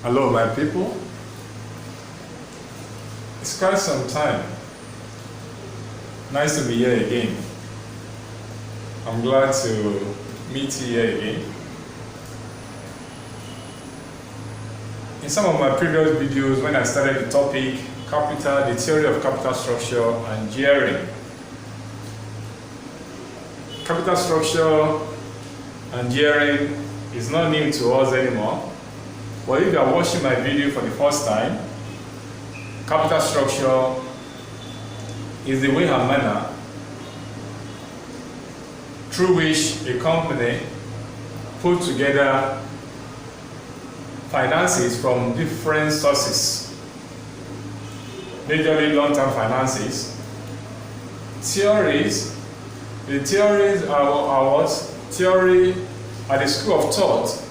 Hello, my people. It's quite some time. Nice to be here again. I'm glad to meet you here again. In some of my previous videos, when I started the topic, the theory of capital structure and gearing. Capital structure and gearing is not new to us anymore. But if you are watching my video for the first time, capital structure is the way and manner through which a company puts together finances from different sources, majorly long-term finances. Theories, the theories are what? Theory are the school of thought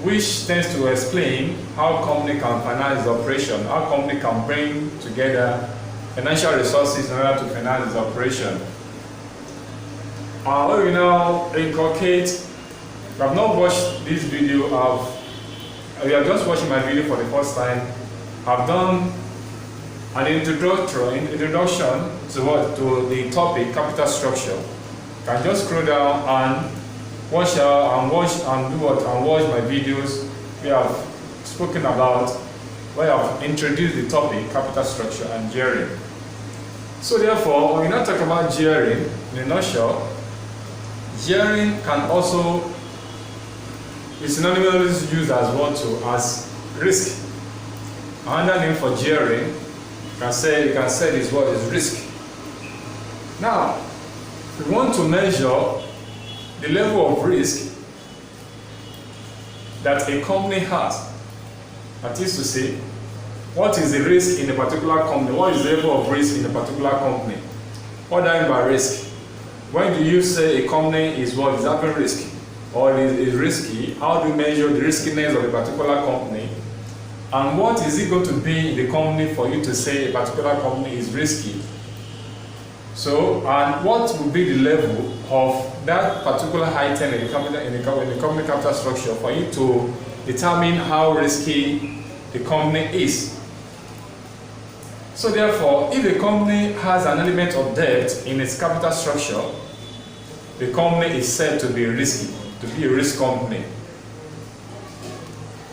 which tends to explain how a company can finance its operation, how a company can bring together financial resources in order to finance its operation. What we now inculcate, if you have not watched this video, you are just watching my video for the first time, I've done an introduction to the topic capital structure. You can just scroll down and watch my videos. We have spoken about, we have introduced the topic capital structure and gearing. So therefore, when we now talk about gearing, in a nutshell, gearing can also be synonymously used as as risk. Another name for gearing, you can say this word is risk. Now, we want to measure the level of risk that a company has. That is to say, what is the risk in a particular company? What is the level of risk in a particular company? What do I mean by risk? When do you say a company is having risk or is risky? How do you measure the riskiness of a particular company? And what is it going to be in the company for you to say a particular company is risky? So, and what will be the level of that particular item in the company capital structure for you to determine how risky the company is? So therefore, if a company has an element of debt in its capital structure, the company is said to be risky, to be a risk company.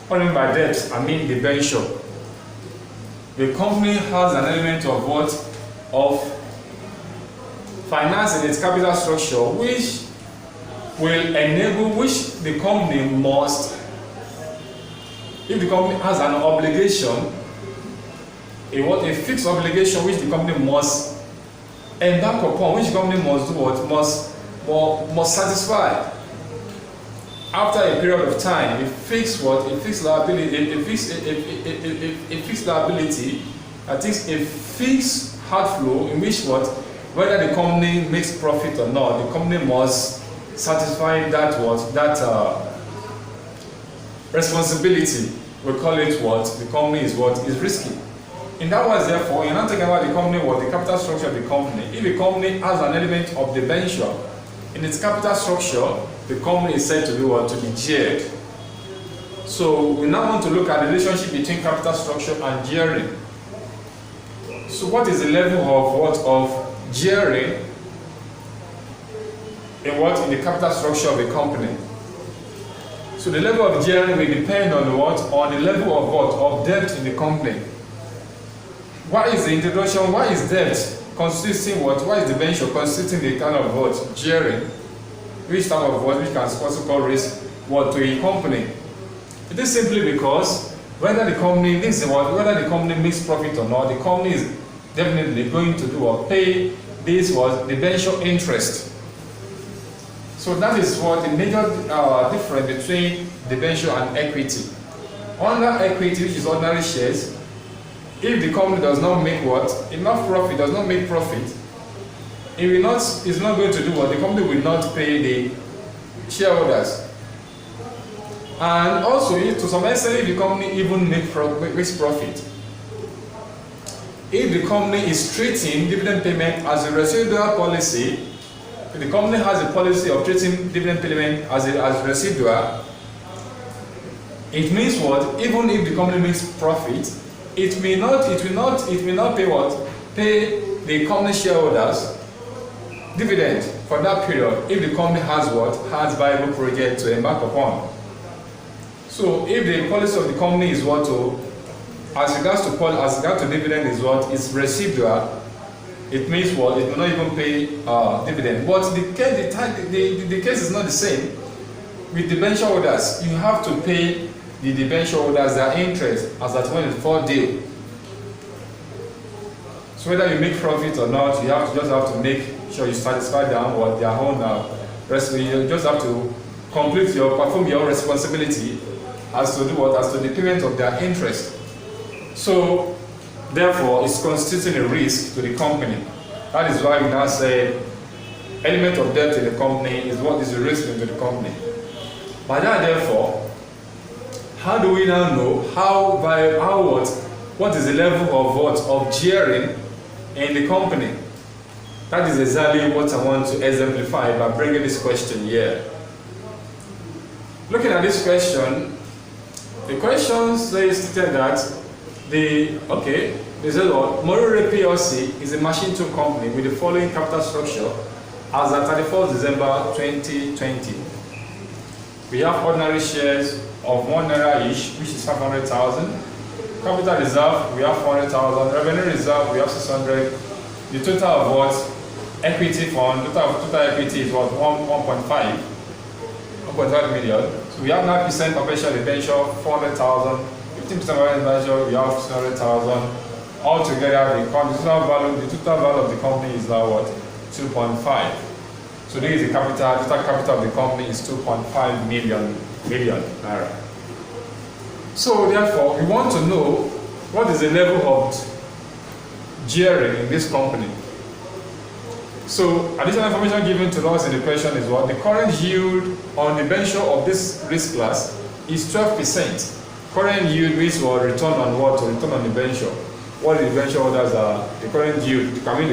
What I mean by debt, I mean the venture. The company has an element of what? Of finance in its capital structure, which will enable, which the company must, if the company has an obligation, a fixed obligation which the company must embark upon, which the company must do what? Must satisfy. After a period of time, a fixed liability, I think a fixed outflow in which whether the company makes profit or not, the company must satisfy that responsibility. We call it the company is risky. In that way, therefore, you're not talking about the company the capital structure of the company. If the company has an element of debenture in its capital structure, the company is said to be geared. So we now want to look at the relationship between capital structure and gearing. So what is the level of gearing in the capital structure of a company? So the level of gearing will depend on on the level of debt in the company. What is the introduction? Why is debt consisting why is the venture consisting the kind of gearing? Which type of which can also call risk to a company? It is simply because whether the company makes profit or not, the company is definitely going to pay this the venture interest. So that is the major difference between debenture and equity. Under equity, which is ordinary shares, if the company does not make enough profit, does not make profit, it's not going to do the company will not pay the shareholders. And also, to some extent, if the company even makes profit, if the company is treating dividend payment as a residual policy, if the company has a policy of treating dividend payment as residual, It means what? Even if the company makes profit, it will not pay what? Pay the company shareholders dividend for that period if the company has what? Has viable project to embark upon. So if the policy of the company is what to, as regards to dividend is what? Is residual, it means what? It will not even pay dividend. But the case is not the same. With debenture holders, you have to pay the debenture holders their interest as at when it's for due. So whether you make profit or not, you just have to make sure you satisfy their own you just have to perform your responsibility as to do what? As to the payment of their interest. So therefore, it's constituting a risk to the company. That is why we now say element of debt in the company is what is a risk to the company. By that, therefore, how do we now know what is the level of gearing in the company? That is exactly what I want to exemplify by bringing this question here. Looking at this question, the question says that they said Morire PLC is a machine tool company with the following capital structure as at 31st December 2020. We have ordinary shares of #1 each, which is 500,000. Capital reserve, we have 400,000. Revenue reserve, we have 600. The total of what? Equity fund, total equity is what? 1.5 million. So we have 9% perpetual debenture, 400,000. 15% debenture, we have 600,000. Altogether, the total value of the company is now what? 2.5. So this is the total capital of the company is 2.5 million naira. So therefore, we want to know what is the level of gearing in this company. So additional information given to us in the question is what? The current yield on the debenture of this risk class is 12%. Current yield means what? Return on what? Return on the debenture. What the debenture holders are, the current yield, the current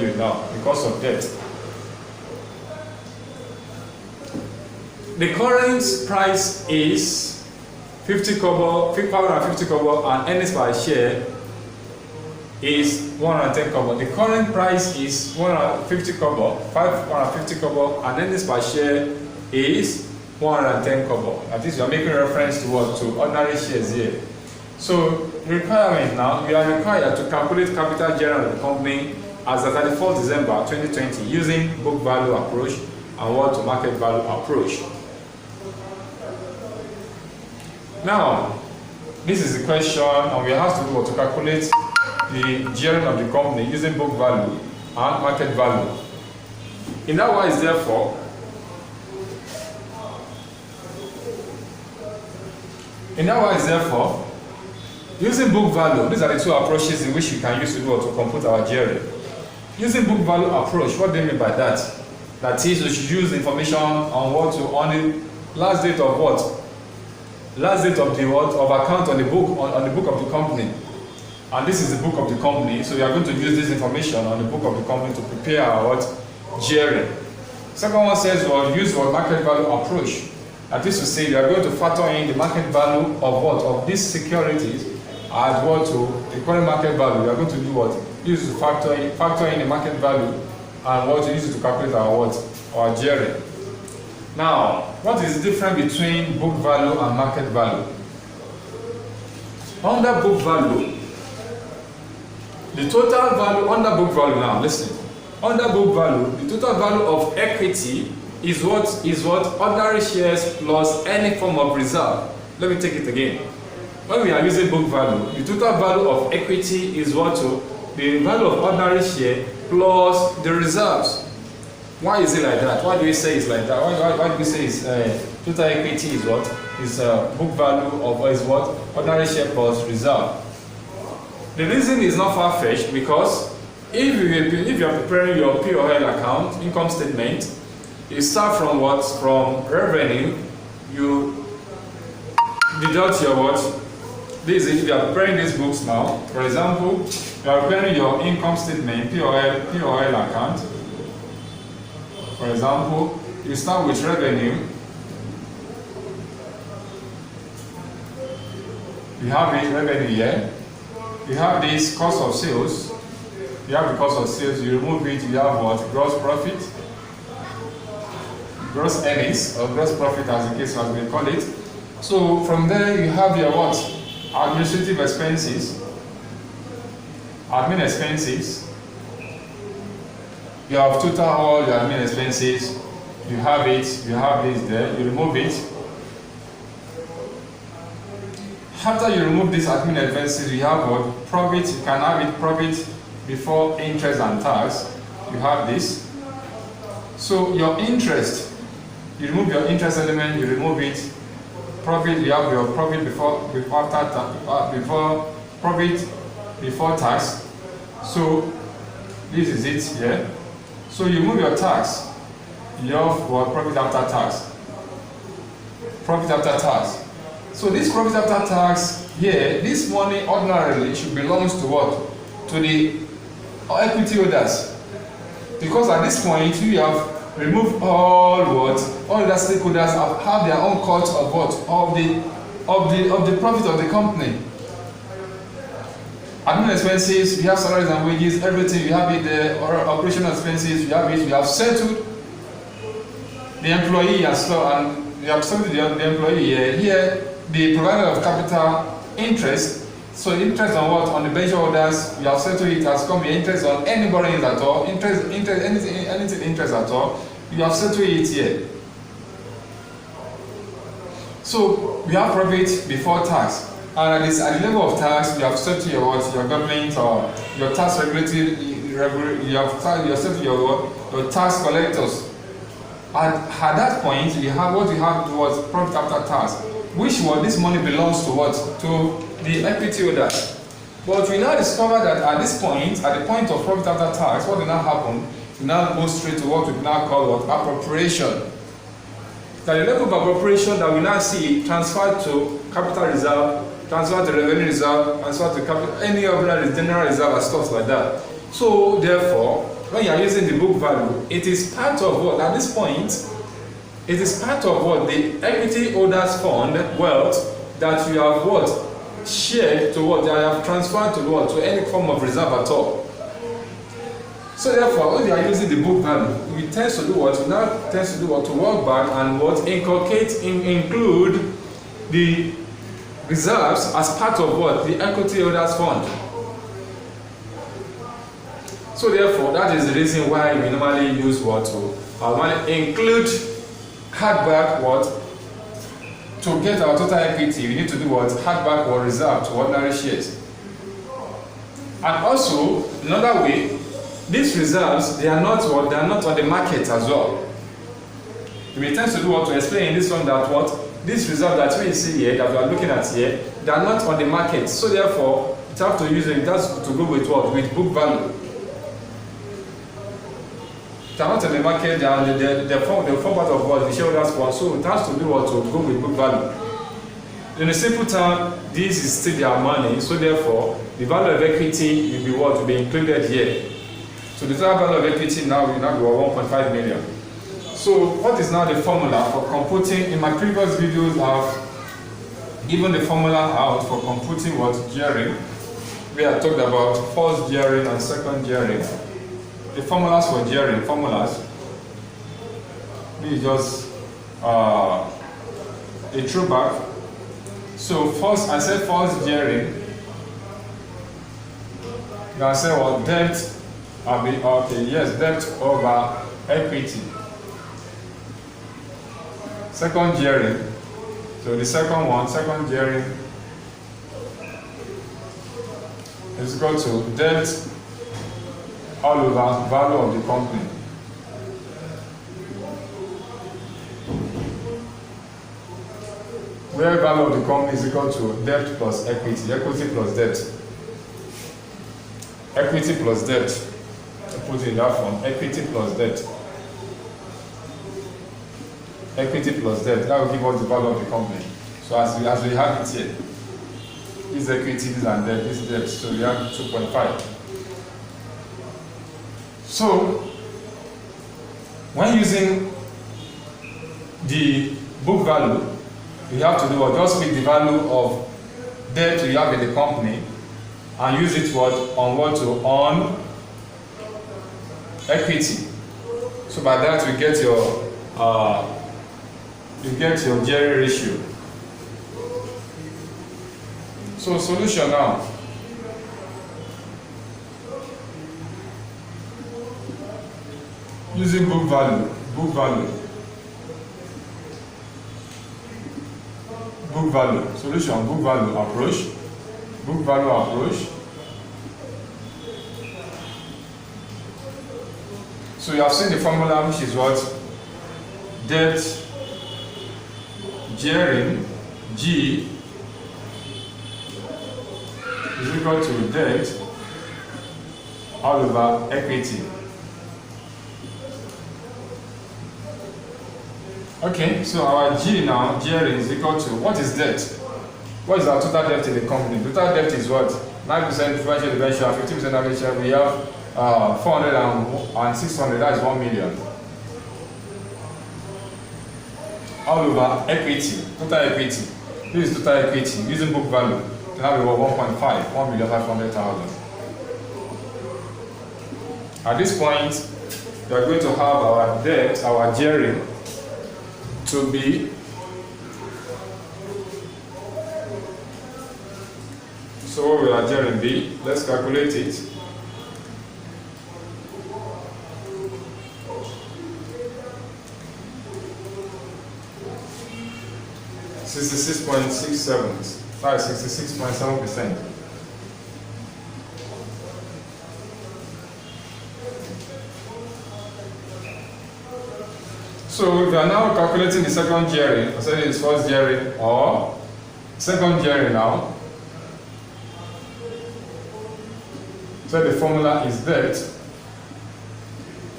yield now, because of debt. The current price is 550 kobo, and earnings per share is 110 kobo. The current price is 550 kobo, and earnings per share is 110 kobo. At least we are making reference to what? To ordinary shares here. So requirement now, we are required to calculate capital gearing of the company as at 31st December 2020 using book value approach and what to market value approach. Now, this is the question, and we have to do what? To calculate the gearing of the company using book value and market value. In that wise, therefore, using book value, these are the two approaches in which we can use to do to compute our gearing. Using book value approach, what do you mean by that? That is, we should use information on the last date of what? Last date of the what? Of account on the book of the company. And this is the book of the company, so we are going to use this information on the book of the company to prepare our what? Gearing. Second one says use market value approach. That is to say, we are going to factor in the market value of what? Of these securities as what to the current market value. We are going to do what? Use to factor in the market value and what to use it to calculate our gearing. Now, what is the difference between book value and market value? Under book value, the total value under book value now, listen. Under book value, the total value of equity is what ordinary shares plus any form of reserve. Let me take it again. When we are using book value, the total value of equity is what? The value of ordinary share plus the reserves. Why is it like that? Why do we say it's like that? Why do we say it's total equity is what? Is book value of is what? Ordinary share plus reserve. The reason is not far-fetched because if you are preparing your P&L account, income statement, you start from what? From revenue, you deduct your what? This is if you are preparing these books now. For example, you are preparing your income statement, P&L account. For example, you start with revenue. You have the revenue here. You have this cost of sales. You have the cost of sales. You remove it. You have what? Gross profit, gross earnings, or gross profit, as the case as we call it. So from there, you have your what? Administrative expenses, admin expenses. You have total all your admin expenses. You have it. You have this there. You remove it. After you remove these admin expenses, you have what? Profit. You can have it profit before interest and tax. You have this. So your interest, you remove your interest element, you remove it. Profit, you have your profit before profit before tax. So this is it here. So you remove your tax. You have what? Profit after tax. Profit after tax. So this profit after tax here, this money ordinarily should belongs to what? To the equity holders. Because at this point you have removed all what? All the stakeholders have their own cut of what? Of the profit of the company. Admin expenses, you have salaries and wages, everything, you have it there, or operational expenses, you have it, you have settled the employee as well, and you have settled the employee here. The provider of capital interest, so interest on what? On the venture holders, you have settled it has come here. Interest on any borrowings at all, anything interest at all, you have settled it here. So we have profit before tax, and at the level of tax, you have settled your what? Your government or your tax regulatory, you have settled your tax collectors. And at that point, you have what you have towards profit after tax, which what this money belongs to what? To the equity holders. But we now discover that at this point, at the point of profit after tax, what will now happen? We now go straight to what we now call what? Appropriation. That the level of appropriation that we now see transferred to capital reserve, transferred to revenue reserve, transferred to capital, any other general reserve and stuff like that. So therefore, when you are using the book value, it is part of what? At this point, it is part of what? The equity holders fund wealth that you have what? Shared to what? They have transferred to what? To any form of reserve at all. So therefore, when you are using the book value, we tend to do what? We now tend to do what? To work back and what? Include the reserves as part of what? The equity holders fund. So therefore, that is the reason why we normally use what? To include hardback what? To get our total equity, we need to do what? Hardback or reserve to ordinary shares. And also, another way, these reserves, they are not what? They are not on the market as well. We intend to do what? To explain in this one that what? This reserve that we see here, that we are looking at here, they are not on the market. So therefore, it have to use it has to go with what? With book value. They are not on the market, they form part of what? The shareholders fund. So it has to do what? To go with book value. In a simple term, this is still their money. So therefore, the value of equity will be what? Will be included here. So the total value of equity now will now be 1.5 million. So what is now the formula for computing? In my previous videos, I've given the formula out for computing what? Gearing. We have talked about first gearing and second gearing. The formulas for gearing, this is just a throwback. So first, I said first gearing. You can say what? Debt. Okay, yes, debt over equity. Second gearing. So the second gearing is equal to debt all over value of the company. Where value of the company is equal to debt plus equity, equity plus debt. Equity plus debt. I put it in that form, equity plus debt. Equity plus debt, that will give us the value of the company. So as we have it here, this equity, this and debt, this debt, so we have 2.5. So, when using the book value, we have to do what? Just pick the value of debt you have in the company and use it on equity. So by that you get your gearing ratio. So solution now. Using book value solution, book value approach. So you have seen the formula, which is what? Debt gearing, G, is equal to debt all over equity. Okay, so our G now, gearing, is equal to, what is debt? What is our total debt in the company? Total debt is what? 9% financial debenture, 50% average share. We have 400 and 600, that is 1 million. All over equity, total equity. This is total equity using book value. We have about 1,500,000. At this point, we are going to have our debt, our gearing, to be so what will our gearing be? Let's calculate it. That is 66.7%. So we are now calculating the second gearing, so it's first gearing or second gearing now. So the formula is debt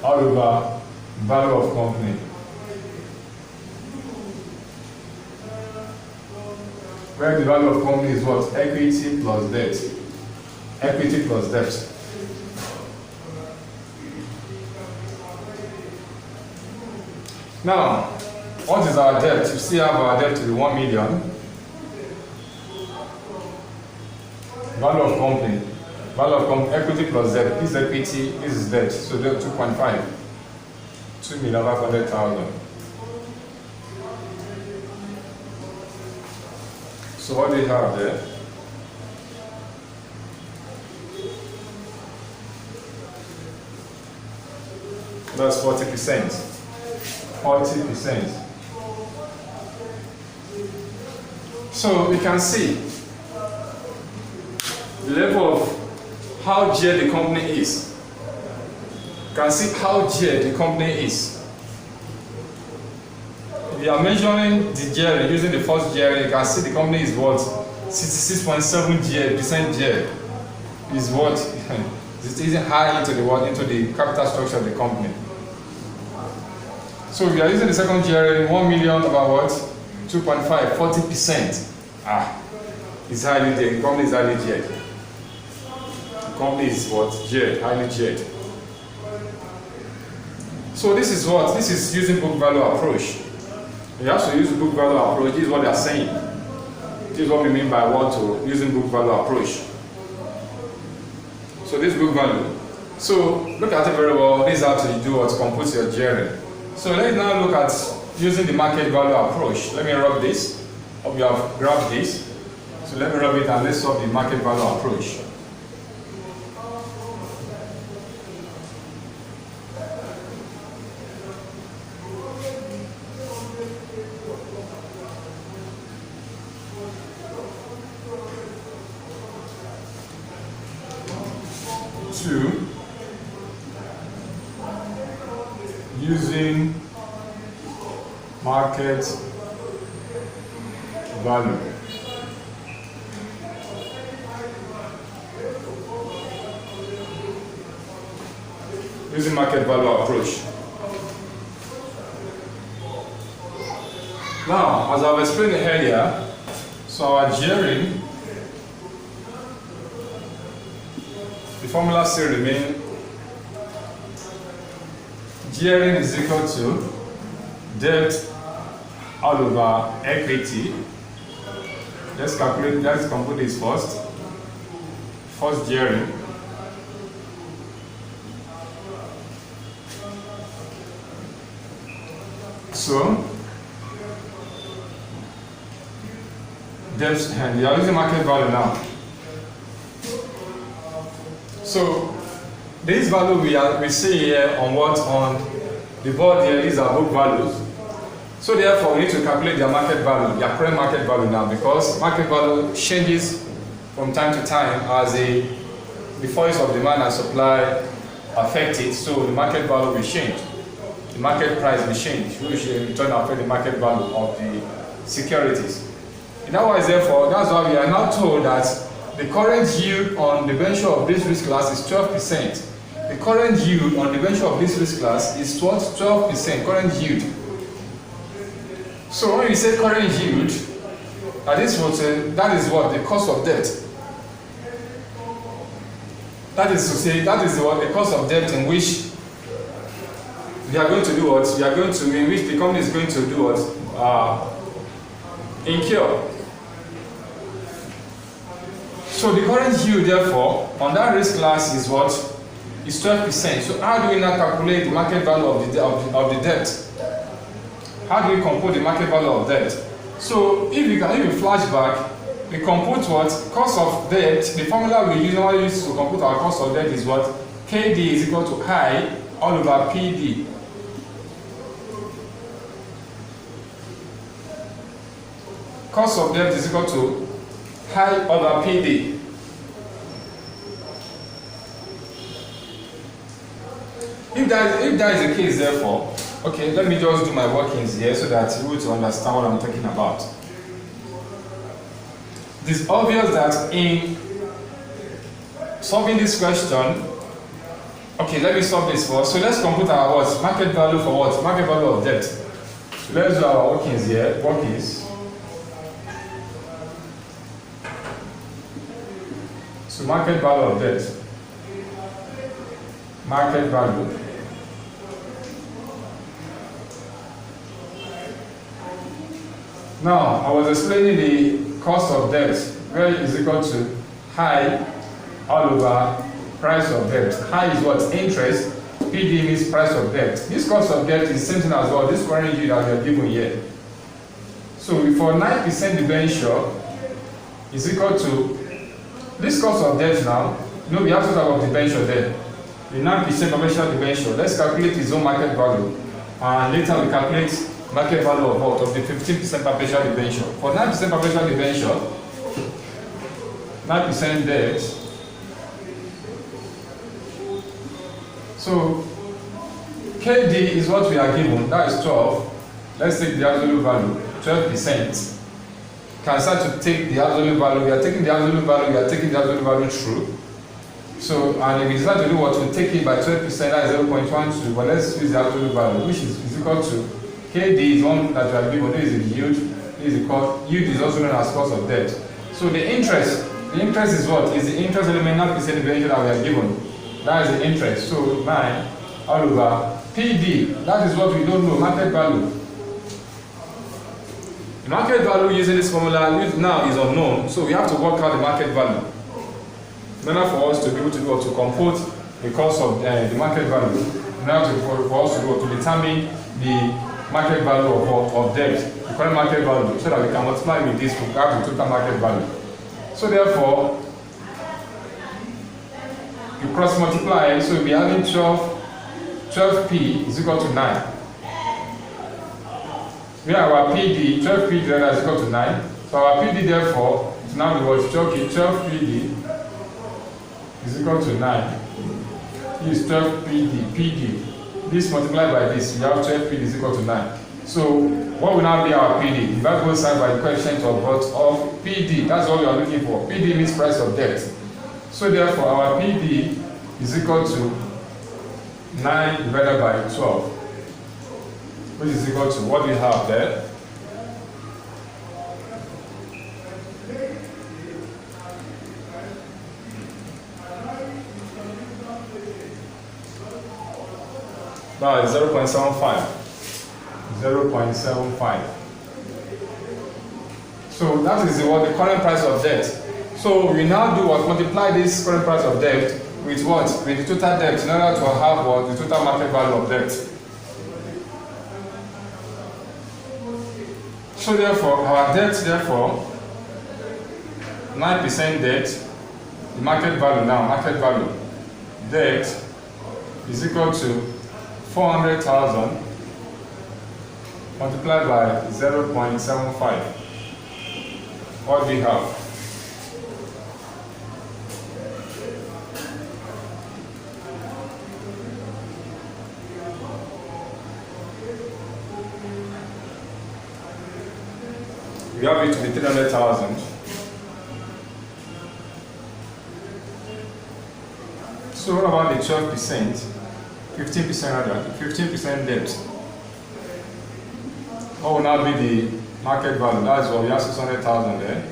all over value of company. Where the value of company is what? Equity plus debt. Equity plus debt. Now, what is our debt? You still have our debt to be 1 million. Value of company. Equity plus debt. This is equity, this is debt. So debt 2.5. 2,500,000. So what do you have there? That's 40%. 40%. So we can see the level of how geared the company is. You can see how geared the company is. If you are measuring the gearing using the first gearing, you can see the company is what? 66.7% geared. Is what? It isn't high into the capital structure of the company. So we are using the second gearing, 1 million over what? 2.5, 40%. It's highly geared. The company is highly geared. The company is what? Geared, highly geared. So this is what? This is using book value approach. You have to use the book value approach. This is what they are saying. This is what we mean by using book value approach. So this book value. So look at it very well. This is how to do what? Compute your gearing. So let's now look at using the market value approach. Let me rub this. Hope you have grabbed this. So let me rub it and let's solve the market value approach. Using market value. Using market value approach. Now, as I've explained earlier, so our gearing, the formula still remains. Gearing is equal to debt all over equity Let's compute this first. First gearing. So, depth, and we are using market value now. So, this value we see here on the board here is our book values. So therefore, we need to calculate their market value, their current market value now, because market value changes from time to time as the force of demand and supply affect it. So the market value will change. The market price will change, which will in turn affect the market value of the securities. In other words, therefore, that's why we are now told that the current yield on the venture of this risk class is 12%. The current yield on the venture of this risk class is 12% current yield. So when we say current yield, that is what the cost of debt. That is to say, that is what the cost of debt in which we are going to do what in which the company is going to do what incur. So the current yield, therefore, on that risk class is what? Is 12%. So how do we now calculate the market value of the debt? How do we compute the market value of debt? So if you flash back, we compute what? Cost of debt. The formula we usually use to compute our cost of debt is what? KD is equal to I all over PD. Cost of debt is equal to I over PD. If that is the case, therefore, okay, let me just do my workings here so that you will understand what I'm talking about. It is obvious that in solving this question, okay, let me solve this first. So let's compute our what? Market value for what? Market value of debt. So let's do our workings here. Workings. So market value of debt. Market value. Now, I was explaining the cost of debt, where is equal to I all over price of debt. I is what? Interest. PD means price of debt. This cost of debt is the same thing as well. This current yield that we are given here. So for 9% debenture is equal to this cost of debt now. You know, we have to talk about debenture there. The 9% commercial debenture. Let's calculate its own market value, and later we calculate market value of what? Of the 15% perpetual debenture. For 9% perpetual debenture, 9% debt. So KD is what we are given, that is 12. Let's take the absolute value, 12%. Can start to take the absolute value, we are taking the absolute value, we are taking the absolute value through. So, and if we decide to do what, we take it by 12%, that is 0.12, but let's use the absolute value, which is equal to KD is one that we are given, this is the yield, this is the cost, yield is also known as cost of debt. So the interest is what? Is the interest element, not the debenture that we are given. That is the interest. So 9 all over PD, that is what we don't know, market value. The market value using this formula now is unknown, so we have to work out the market value in order for us to be able to compute the cost of the market value, in order for us to determine the market value of debt, the current market value, so that we can multiply with this to have the total market value. So therefore, you cross multiply, so we'll be having 12p is equal to 9. Where our PD, 12p divided is equal to 9. So our PD therefore is now the word 12PD is equal to 9. This is 12PD. This multiplied by this, we have 12PD is equal to 9. So what will now be our PD? If that goes side by the coefficient of what? Of PD. That's what we are looking for. PD means price of debt. So therefore our PD is equal to 9 divided by 12, which is equal to what we have there. That is 0.75. 0.75. So that is what the current price of debt. So we now do what? Multiply this current price of debt with what? With the total debt in order to have what? The total market value of debt. So therefore, our debt, therefore, 9% debt, the market value now, market value, debt is equal to 400,000 multiplied by 0.75. What do we have? We have it to be 300,000. So what about the 12%? 15% rather, 15% debt. What will now be the market value? That's what we have 600,000 there.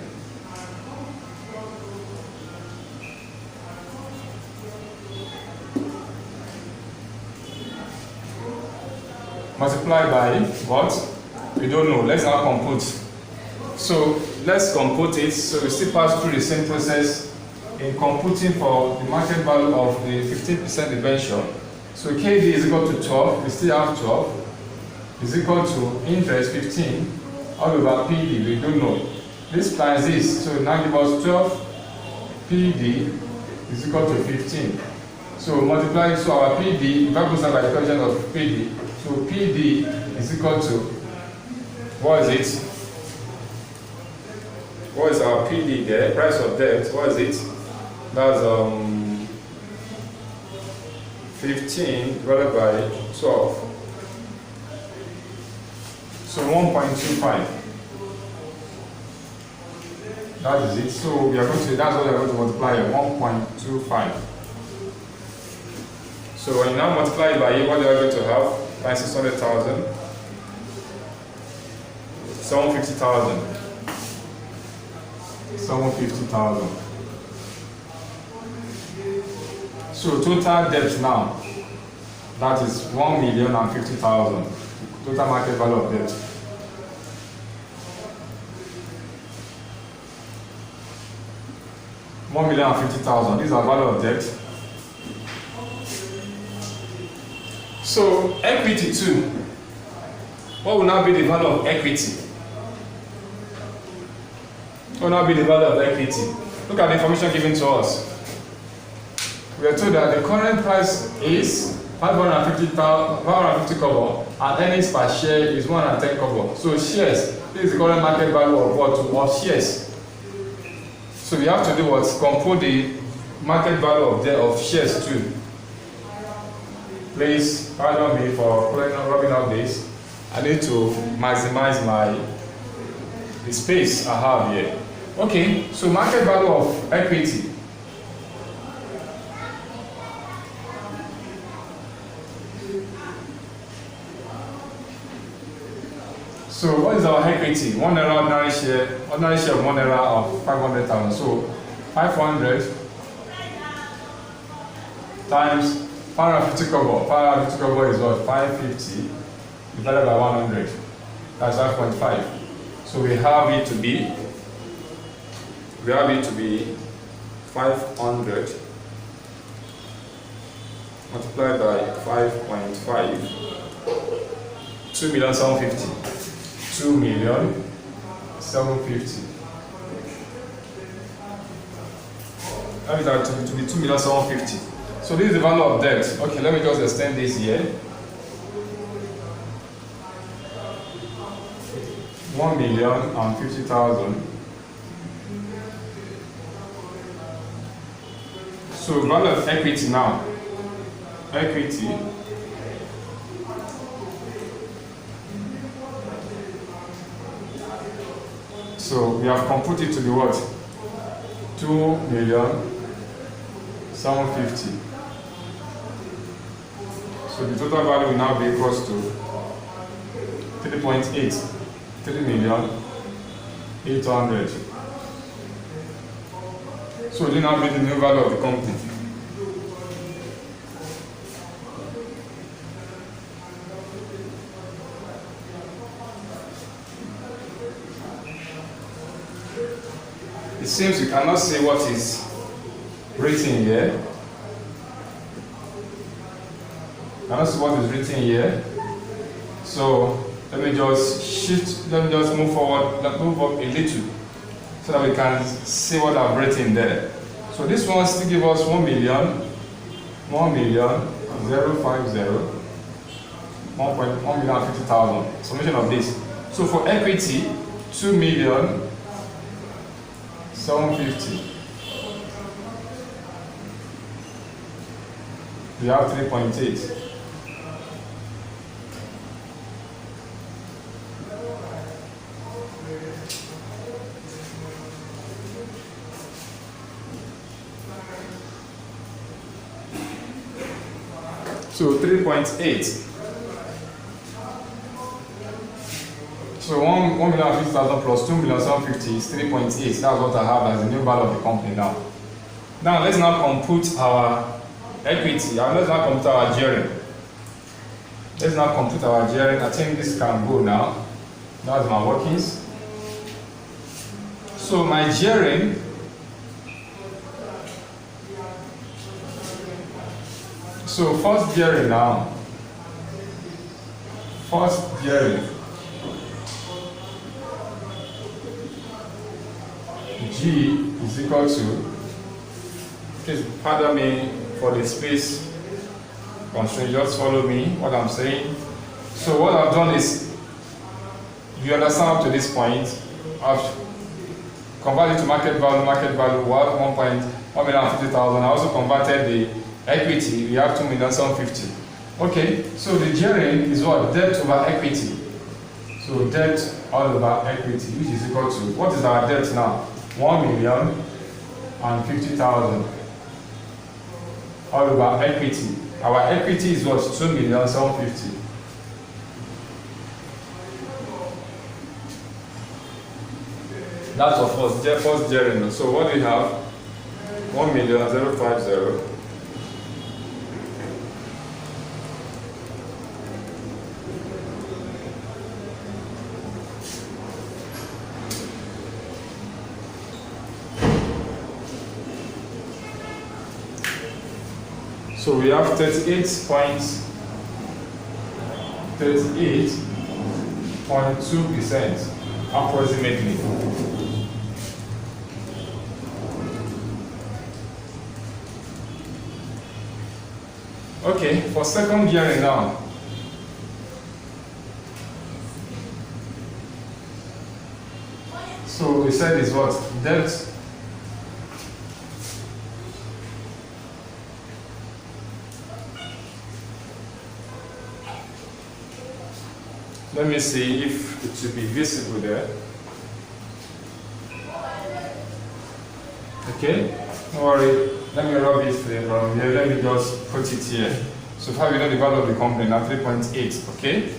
Multiply by what? We don't know. Let's now compute. So let's compute it. So we still pass through the same process in computing for the market value of the 15% debenture. So KD is equal to 12. We still have 12. Is equal to interest 15 all over PD. We don't know. This times this. So now give us 12 PD is equal to 15. So multiply. So our PD, if I goes by the equation of PD. So PD is equal to, what is it? What is our PD there? Price of debt, what is it? That's 15 divided by 12. So 1.25. That is it. So we are going to, that's what we are going to multiply here, 1.25. So when you now multiply it by what you are going to have? By 600,000. 750,000. 750,000. So total debt now, that is 1,050,000. Total market value of debt. $1,050,000. These are value of debt. So equity too. What will now be the value of equity? What will now be the value of equity? Look at the information given to us. We are told that the current price is 550 kobo and earnings per share is 110 kobo. So shares, this is the current market value of what? Of shares. So we have to do what? Compute the market value of shares too. Please pardon me for rubbing out this. I need to maximize the space I have here. Okay, so market value of equity. So what is our equity? 1 naira ordinary share of 1 naira of 500,000. So 500 times 550 kobo. 550 kobo is what? 550 divided by 100. That's 5.5. So we have it to be 500 multiplied by 5.5. 2,750,000. 2,750,000. That is to be 2,750,000. So this is the value of debt. Okay, let me just extend this here. 1,050,000. So value of equity now. Equity. So we have computed to be what? 2,750,000. So the total value will now be equals to 3.8. 3,800,000. So we now be the new value of the company. it seems you cannot see what is written here. Cannot see what is written here. So let me just move forward, move up a little so that we can see what I've written there. So this one still gives us 1,050,000. Summation of this. So for equity, 2,750,000. We have 3.8. So 3.8. So 1,050,000 plus 2,750,000 is 3.8. That's what I have as the new value of the company now. Now let's now compute our equity. Let's now compute our gearing. Let's now compute our gearing. I think this can go now. That's my workings. So my gearing, so first gearing now. First gearing. G is equal to, please pardon me for the space constraint, just follow me what I'm saying. So what I've done is, you understand up to this point, I've converted to market value, we have 1,150,000. I also converted the equity, we have 2,750,000. Okay, so the gearing is what? Debt over equity. So debt all over equity, which is equal to, what is our debt now? 1,050,000 all over equity. Our equity is what? 2,750,000. That's of course first gearing. So what do we have? 1,050,000. So we have 38.2% approximately. Okay, for second gearing now. So we said is what? Debt let me see if it should be visible there. Okay, don't worry. Let me rub it from here. Let me just put it here. So far we know the value of the company now 3.8. Okay.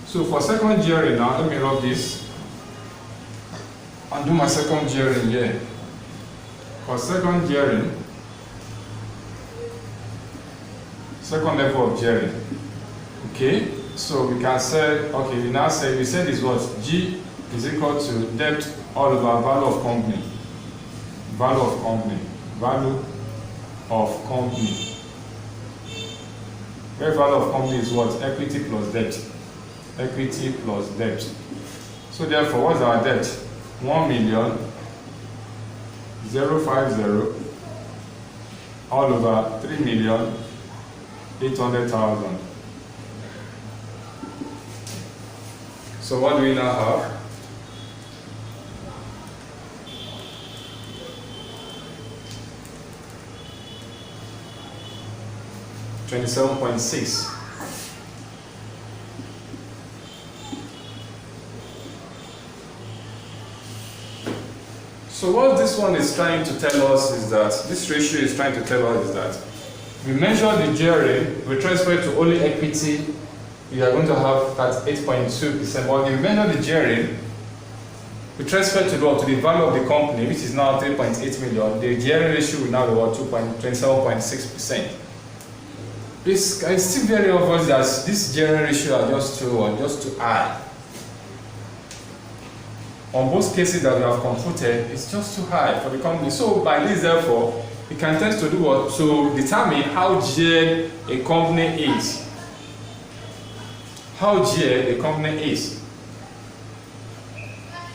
So for second gearing now, let me rub this and do my second gearing here. For second gearing, second level of gearing. Okay. So we can say, okay, we now say, we said is what? G is equal to debt all over value of company. Value of company. Value of company. Where value of company is what? Equity plus debt. Equity plus debt. So therefore, what's our debt? 1,050,000 all over 3,800,000. So what do we now have? $27.6. So what this one is trying to tell us is that, this ratio is trying to tell us is that we measure the gearing with respect to only equity, we are going to have that 8.2%, but if we measure the gearing with respect to the value of the company, which is now 3.8 million, the gearing ratio will now be about 27.6%. It's still very obvious that this gearing ratio are just too high. on both cases that we have computed is just too high for the company. So by this, therefore, we can tend to do what? To determine how geared a company is. How geared a company is.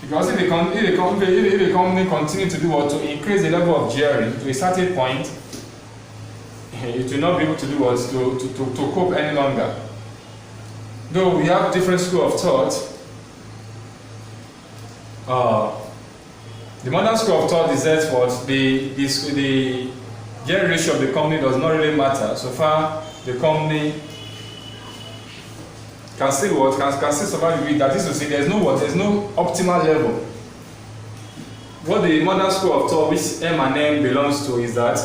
Because if a company continues to do what? To increase the level of gearing to a certain point, it will not be able to do what? To cope any longer. Though we have different school of thought, the modern school of thought is that what the gearing ratio of the company does not really matter so far the company can still what can still survive with it. That is to say, there's no optimal level. What the modern school of thought, which M&M belongs to, is that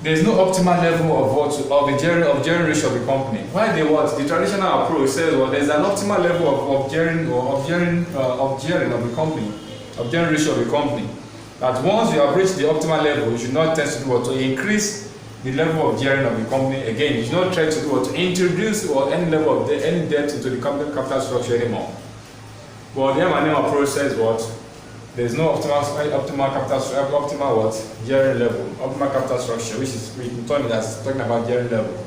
there's no optimal level of the gearing ratio of the company. Why they what? The traditional approach says well, there's an optimal level of gearing of the company, of gearing ratio of the company. That once you have reached the optimal level, you should not tend to do what? To increase the level of gearing of the company again. You should not try to do what? To introduce any level of any debt into the company capital structure anymore. But the M&M approach says what? There's no optimal capital structure, optimal what? Gearing level, optimal capital structure, which is talking about gearing level.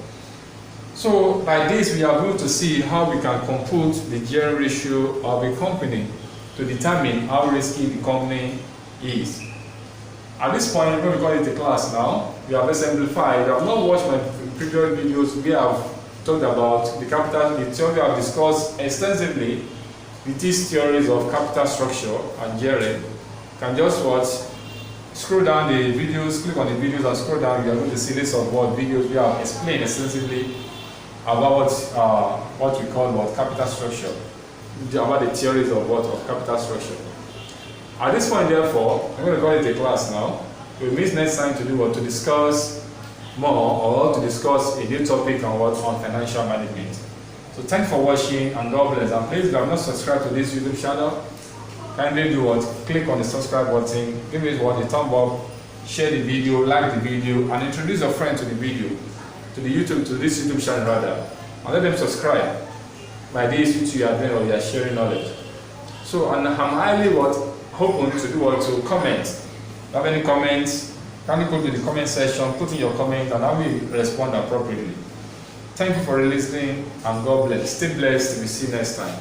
So by this, we are going to see how we can compute the gearing ratio of a company to determine how risky the company is. At this point, when we call it a class now, we have exemplified. You have not watched my previous videos. We have talked about the theory we have discussed extensively. With these theories of capital structure and gearing, you can just watch, scroll down the videos, click on the videos and scroll down. You are going to see list of what videos we have explained extensively about what we call capital structure, about the theories of capital structure. At this point, therefore, I'm going to call it a class now. We'll meet next time to do what? To discuss more or to discuss a new topic on financial management. So thanks for watching and God bless. And please, if you have not subscribed to this YouTube channel, kindly do what? Click on the subscribe button, give it a thumb up, share the video, like the video, and introduce your friend to the video, to this YouTube channel rather, and let them subscribe. By this, you are doing or you are sharing knowledge. So, and I'm highly open to do to comment. If you have any comments, kindly go to the comment section, put in your comment, and I will respond appropriately. Thank you for listening, and God bless. Stay blessed. We'll see you next time.